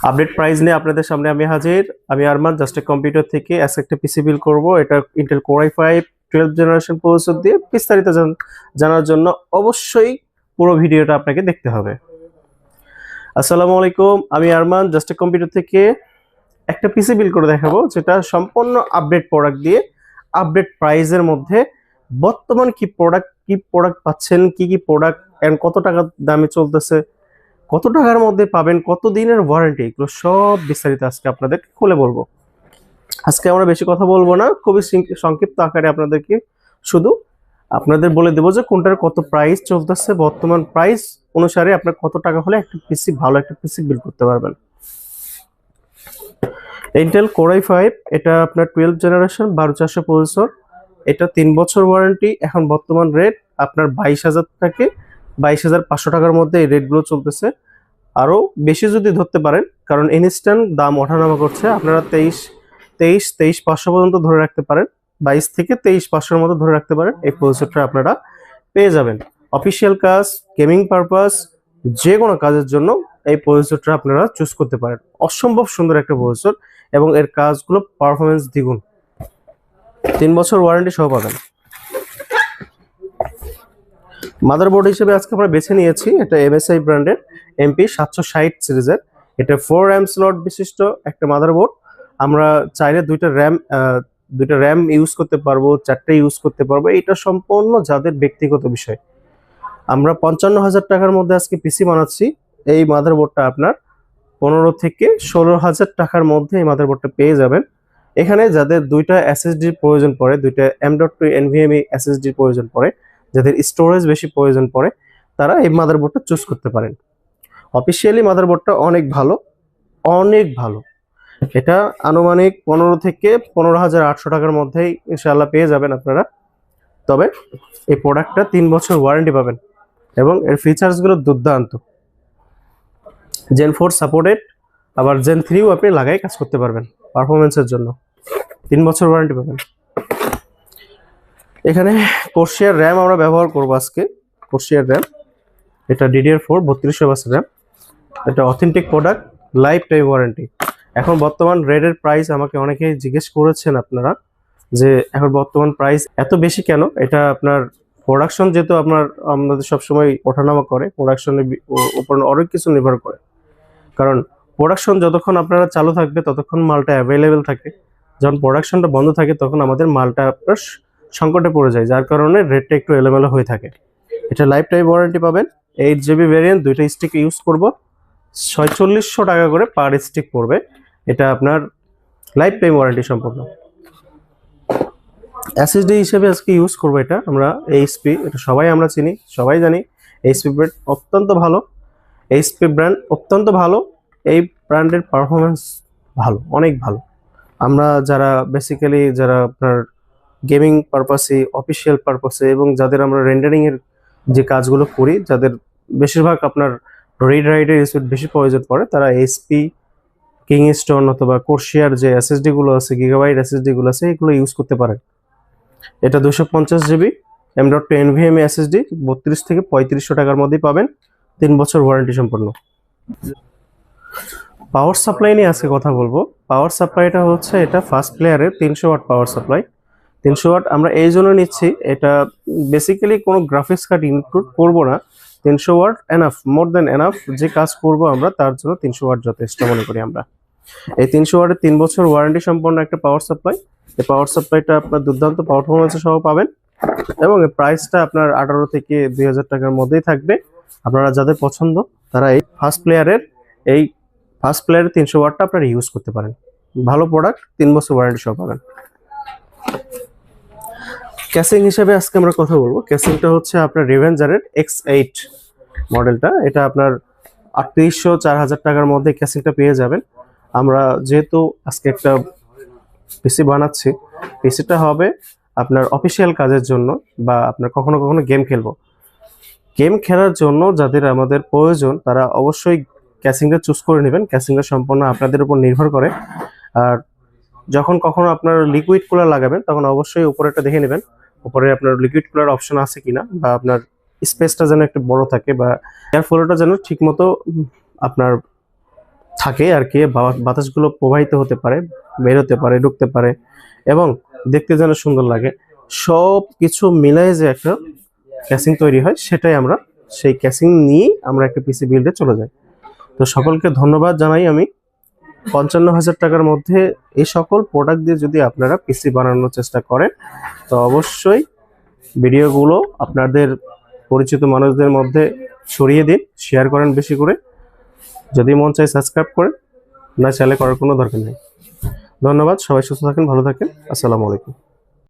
Update price নিয়ে আপনাদের সামনে আমি হাজির। আমি আরমান জাস্ট কম্পিউটার থেকে আজকে একটা পিসি বিল করব। এটা Intel core i5 12 generation processor দিয়ে। বিস্তারিত জানার জন্য অবশ্যই পুরো ভিডিওটা আপনাকে দেখতে হবে। আসসালামু আলাইকুম, আমি আরমান জাস্ট কম্পিউটার থেকে একটা পিসি বিল করে দেখাবো, যেটা সম্পূর্ণ আপডেট প্রোডাক্ট দিয়ে আপডেট প্রাইসের মধ্যে বর্তমান কি প্রোডাক্ট পাচ্ছেন, কি প্রোডাক্ট এন্ড কত টাকা দামে চলতেছে, কত টাকার মধ্যে পাবেন, কত দিনের ওয়ারেন্টি, এগুলো সব বিস্তারিত আজকে আপনাদেরকে খুলে বলবো। আজকে আমরা বেশি কথা বলবো না, খুবই সংক্ষিপ্ত আকারে আপনাদেরকে শুধু আপনাদের বলে দেবো যে কোনটার কত প্রাইস চলতেছে, বর্তমান প্রাইস অনুসারে আপনার কত টাকা হলে একটা পিসি, ভালো একটা পিসি বিল করতে পারবেন। ইন্টেল কোর i5, এটা আপনার 12 জেনারেশন 12400 প্রসেসর। এটা 3 বছর ওয়ারেন্টি। এখন বর্তমান রেট আপনার 22,000 থেকে 22,500 টাকার মধ্যে এই রেটগুলো চলতেছে। আরো বেশি যদি ধরতে পারেন, কারণ ইনস্ট্যান্ট দাম ওঠানামা করছে, আপনারা 23,500 পর্যন্ত ধরে রাখতে পারেন। 22 থেকে 23,500 মতো ধরে রাখতে পারেন। এই প্রসেসরটা আপনারা পেয়ে যাবেন। অফিসিয়াল কাজ, গেমিং পারপাস, যে কোনো কাজের জন্য এই প্রসেসরটা আপনারা চুজ করতে পারেন। অসম্ভব সুন্দর একটা প্রসেসর এবং এর কাজগুলো পারফরমেন্স দ্বিগুণ। 3 বছর ওয়ারেন্টি সহ পাবেন। মাদারবোর্ড হিসেবে আজকে আমরা বেছে নিয়েছি এটা MSI ব্র্যান্ডের MP 760 সিরিজের। এটা 4 RAM স্লট বিশিষ্ট একটা মাদারবোর্ড। আমরা চাইলে দুইটা র্যাম ইউজ করতে পারবো, 4টে ইউজ করতে পারবো। এটা সম্পূর্ণ যাদের ব্যক্তিগত বিষয়। আমরা 55,000 টাকার মধ্যে আজকে পিসি বানাচ্ছি। এই মাদারবোর্ডটা আপনার 15 থেকে 16,000 টাকার মধ্যে এই মাদারবোর্ডটা পেয়ে যাবেন। এখানে যাদের দুইটা এসএসডির প্রয়োজন পড়ে, দুইটা M.2 NVMe এসএসডির প্রয়োজন পড়ে, যাদের স্টোরেজ বেশি প্রয়োজন পড়ে, তারা এই মাদারবোর্ডটা চুজ করতে পারেন। অফিসিয়ালি মাদারবোর্ডটা অনেক ভালো, অনেক ভালো। এটা আনুমানিক 15 থেকে 15,800 টাকার মধ্যেই ইনশাআল্লাহ পেয়ে যাবেন আপনারা। তবে এই প্রোডাক্টটা 3 বছর ওয়ারেন্টি পাবেন এবং এর ফিচার্সগুলো দুর্দান্ত। Gen 4 সাপোর্টেড, আবার Gen 3ও আপনি লাগাই কাজ করতে পারবেন পারফরমেন্সের জন্য। 3 বছর ওয়ারেন্টি পাবেন। এখানে কোর্সিয়ার র্যাম আমরা ব্যবহার করবো আজকে। কোর্সিয়ার র্যাম, এটা DDR4 3200 বাস র্যাম। এটা authentic product, life time warranty. এখন বর্তমান রেটের প্রাইস আমাকে অনেকেই জিজ্ঞেস করেছেন আপনারা যে এখন বর্তমান প্রাইস এত বেশি কেন। এটা আপনার প্রোডাকশন, যেহেতু আমাদের সবসময় ওঠানামা করে, প্রোডাকশনের উপর অনেক কিছু নির্ভর করে। কারণ প্রোডাকশন যতক্ষণ আপনারা চালু থাকবে ততক্ষণ মালটা অ্যাভেলেবেল থাকে। যখন প্রোডাকশনটা বন্ধ থাকে তখন আমাদের মালটা আপনার সংকটে পড়ে যায়, যার কারণে রেটটা একটু এলোমেলো হয়ে থাকে। এটা লাইফ টাইম ওয়ারেন্টি পাবেন। 8GB ভ্যারিয়েন্ট, দুইটা স্টিক ইউজ করব, 4600 টাকা করে পার স্টিক পড়বে। এটা আপনার লাইফ টাইম ওয়ারেন্টি সম্পূর্ণ। এসএসডি হিসেবে আজকে ইউজ করবো এটা আমরা এইচপি, এটা সবাই আমরা চিনি, সবাই জানি এইচপি ব্র্যান্ড অত্যন্ত ভালো। এইচপি ব্র্যান্ড অত্যন্ত ভালো। এই ব্র্যান্ডের পারফরমেন্স ভালো, অনেক ভালো। আমরা যারা আপনার গেমিং পারপাসে, অফিসিয়াল পারপাসে এবং যাদের আমরা রেন্ডারিং এর যে কাজগুলো করি, যাদের বেশিরভাগ আপনার রিড রাইটের স্পিড বেশি প্রয়োজন পড়ে, তারা এইচপি, কিংস্টোন অথবা কোর্সিয়ার যে এসএসডি গুলো আছে, গিগাবাইট এসএসডি গুলো আছে, এগুলো ইউজ করতে পারেন। এটা 250GB M.2 NVMe SSD, 32 থেকে 3500 টাকার মধ্যেই পাবেন। 3 বছর ওয়ারেন্টি সম্পন্ন। পাওয়ার সাপ্লাই নিয়ে আজকে কথা বলবো। পাওয়ার সাপ্লাইটা হচ্ছে এটা ফার্স্ট প্লেয়ারের 300 ওয়াট পাওয়ার সাপ্লাই। 300 ওয়াট আমরা এই জন্য নিচ্ছি, এটা বেসিক্যালি কোনো গ্রাফিক্স কার্ড ইনক্লুড করবো না। 300 ওয়াট এনাফ, মোর দেন এনাফ। যে কাজ করব আমরা তার জন্য 300 ওয়াট যথেষ্ট মনে করি আমরা। এই 300 ওয়াটের 3 বছর ওয়ারেন্টি সম্পন্ন একটা পাওয়ার সাপ্লাই। এই পাওয়ার সাপ্লাইটা আপনার দুর্দান্ত পারফরমেন্স সহ পাবেন এবং এর প্রাইসটা আপনার 18 থেকে 2000 টাকার মধ্যেই থাকবে। আপনারা যাদের পছন্দ তারা এই ফার্স্ট প্লেয়ারের 300 ওয়াটটা আপনারা ইউজ করতে পারেন। ভালো প্রোডাক্ট, 3 বছর ওয়ারেন্টি সহ পাবেন। ক্যাসিং হিসেবে আজকে আমরা কথা বলবো। ক্যাসিংটা হচ্ছে আপনার রেভেঞ্জারের X8 মডেলটা। এটা আপনার 3800 4000 টাকার মধ্যে ক্যাসিংটা পেয়ে যাবেন। আমরা যেহেতু আজকে একটা পিসি বানাচ্ছি, পিসিটা হবে আপনার অফিসিয়াল কাজের জন্য বা আপনার কখনো কখনো গেম খেলবো। গেম খেলার জন্য যাদের আমাদের প্রয়োজন তারা অবশ্যই ক্যাসিংটা চুজ করে নেবেন। ক্যাসিংটা সম্পূর্ণ আপনাদের উপর নির্ভর করে। আর যখন কখনো আপনার লিকুইড কুলার লাগাবেন তখন অবশ্যই উপরেটা দেখে নেবেন, উপরে আপনার লিকুইড কুলার অপশন আছে কিনা, বা আপনার স্পেসটা যেন একটু বড় থাকে, বা এয়ার ফ্লোটা যেন ঠিক মতো আপনার থাকে আর কি, বাতাসগুলো প্রবাহিত হতে পারে, বের হতে পারে, ঢুকতে পারে, এবং দেখতে যেন সুন্দর লাগে, সব কিছু মিলাই যে একটা ক্যাসিং তৈরি হয়, সেটাই আমরা সেই ক্যাসিং নিয়ে আমরা একটা পিসি বিল্ডে চলে যাই। তো সকলকে ধন্যবাদ জানাই আমি। 55,000 টাকার মধ্যে এই সকল প্রোডাক্ট দিয়ে যদি আপনারা পিসি বানানোর চেষ্টা করেন, তো অবশ্যই ভিডিওগুলো আপনাদের পরিচিত মানুষদের মধ্যে ছড়িয়ে দিন, শেয়ার করেন বেশি করে। যদি মন চায় সাবস্ক্রাইব করেন, না চাইলে করার কোনো দরকার নেই। ধন্যবাদ, সবাই সুস্থ থাকেন, ভালো থাকেন, আসসালামু আলাইকুম।